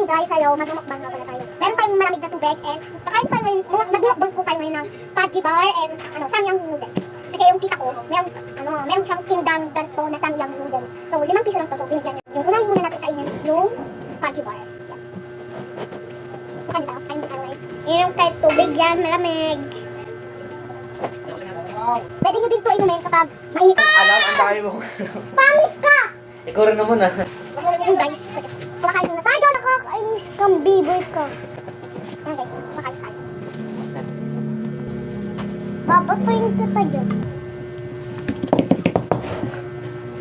ngayon guys, hello, magmumukbang na pala tayo. Meron tayong malamig na tubig and kakain tayo ngayon, magmumukbang po tayo ngayon ng Pudgy Bar and samyang noodles. Kasi yung tita ko, meron siyang tindang ganito na samyang noodles. So, 5 piso lang to, so binigyan niya. Yung unahin muna natin kainin yung Pudgy Bar. Sa kanila, kain tayo guys. Yung kahit tubig yan, malamig. Pwede nyo din to inumin kapag mainit ka. Alam, ang dami mo. Pamit ka! Ikaw rin naman ah. Yung guys, kumakain muna tayo, nakakainis kang biboy ka. Ayan guys, kumakain tayo. Babatayin kita dyan.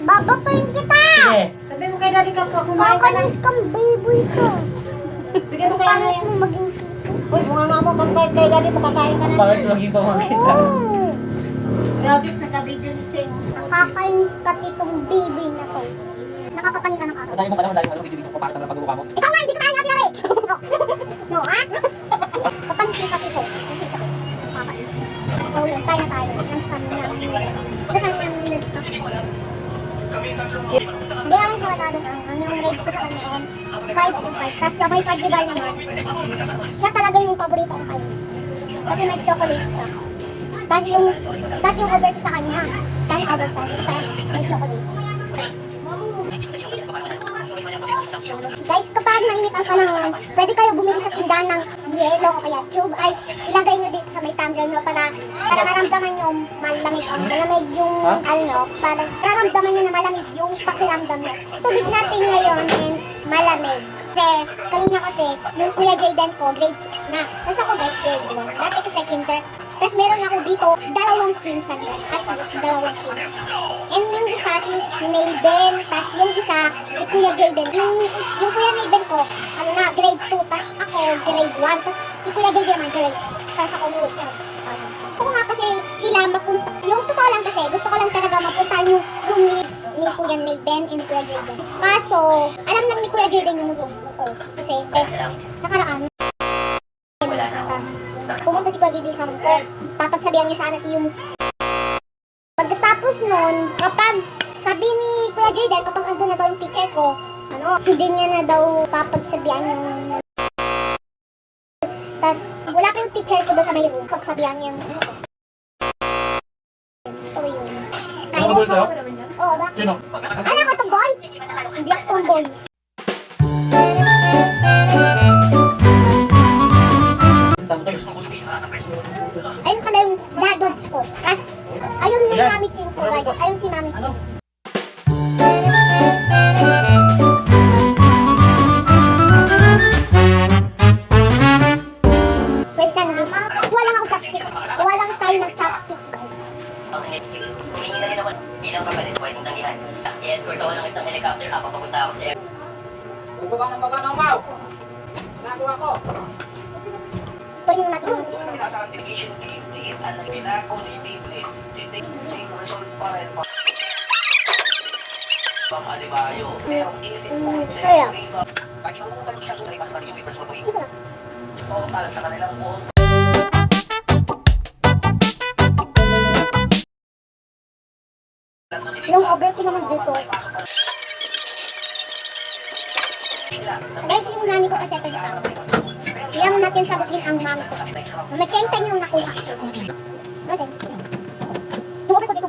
Babatayin kita! Sige. Sabi mo kay daddy ka kumain ka na. Nakakainis kang biboy ka. Bigyan mo kaya na Pangit yan. mo maging sito. Uy, bunga nga mo kung kay daddy mo kakain ka na. Bakit maging pamangkin ka? Oo. Grabe, nagka-video si Cheng. Nakakainis ka itong biboy na to. Nakakapani ka ng araw. Madami mo pala, madami mo. Video-video ko para sa pagbubuka mo. Ikaw nga, hindi ka kaya natin narin. No, ha? Papansin kasi ko. Nakakainis. So, yun, tayo na tayo. Ang saan na. Ito saan yung minutes ka. Hindi ako siya matadong ang yung rate ko sa kanya on 5 over 5. Tapos yung may Pudgy Bar naman, siya talaga yung paborito ko kayo. Kasi may chocolate siya. Tapos yung over ko sa kanya, 10 over 5. Tapos may chocolate. Guys, kapag mainit ang panahon, pwede kayo bumili sa tindahan ng yelo o kaya tube ice. Ilagay nyo dito sa may tumbler nyo para maramdaman nyo malamig. Malamig yung para maramdaman nyo na malamig yung pakiramdam nyo. Tubig natin ngayon and malamig. Kasi kanina kasi yung Kuya Jayden ko grade 6 na. Tapos ako guys grade 1. Dati kasi kinder. Tapos meron ako dito, 2 pinsan guys. At least 2 pinsan. And yung isa si Mayben, tapos yung isa si Kuya Jayden. Yung Kuya Mayben ko, grade 2, tapos ako grade 1, tapos si Kuya Jayden naman grade 6, tapos ako ulit ko. Gusto ko nga kasi sila mapunta. Yung totoo lang kasi, gusto ko lang talaga mapunta yung room ni Kuya Mayben and Kuya Jayden. Kaso, alam naman ni Kuya Jayden yung room ko. Kasi, nakaraan, pumunta si Kuya Jayden sa room ko. Papagsabihan niya sana si yung pagkatapos nun, kapag sabi ni Kuya Jayden, kapag andun na daw yung teacher ko, hindi niya na daw papagsabihan yung tas wala pa yung teacher ko daw sa may room, pagsabihan niya yung so yun. Ano ba ito? Oo, bakit? Sino? Ano ka tomboy? Hindi ako tomboy. Ayun pala yung dadods ko. Ayun yung Mami Ching ko, guys. Ayun si Mami Ching. Wait lang, guys. Walang ako chopstick. Walang tayo ng chopstick, guys. Okay, humingi na rin ako bilang kapalit ko itong tangihan. I-escort ako ng isang helicopter habang papunta ako sa air. Baba ng Mau! Nagawa ko! Pwede mo natin yung Nasa delegation team, at pinako ni Steve Lin, same result pa rin pa. Pang Adebayo, merong 18 points sa Kaya? rebound. Pag-iuupan siya sa lipas sa yung first one. isa lang. Total sa kanilang goal. Yung over ko naman dito. Guys, yung nani ko kasi ito yung kaya mo natin sabutin ang mami ko. May 10 yung nakuha. Okay. Yung over ko dito.